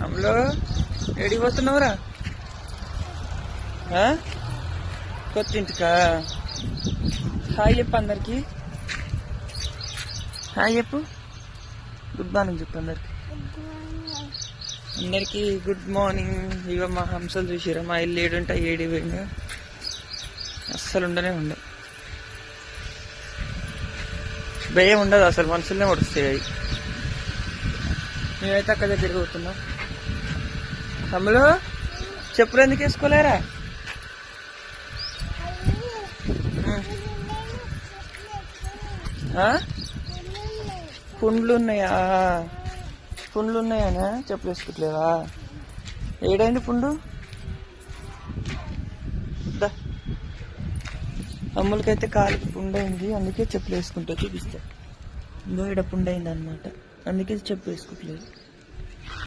అమ్మలో ఎడికి పోతున్నావురా? కొత్త ఇంటికా? హాయ్ చెప్పు అందరికి. హాయ్ చెప్పు. గుడ్ మార్నింగ్ చెప్పు అందరికి. అందరికి గుడ్ మార్నింగ్. ఇవ మా హంసలు చూసిరా? మా ఇల్లు ఏడుంటా ఏడి పోయింది. అస్సలు ఉండనే ఉండవు. భయం ఉండదు అసలు, మనుషులనే పడుస్తాయి అవి. మేమైతే అక్కడ దగ్గర పోతున్నాం. తమ్ముడు చెప్పులు ఎందుకు వేసుకోలేరా? పుండ్లు ఉన్నాయా? పుండ్లు ఉన్నాయనా చెప్పులు వేసుకోవట్లేవా? ఏడైంది పుండు? అమ్ములకైతే కాలుకి పుండైంది, అందుకే చెప్పులు వేసుకుంటా. చూపిస్తా. ఇంకో ఇక్కడ పుండైంది అనమాట, అందుకే చెప్పు వేసుకోవట్లేదు.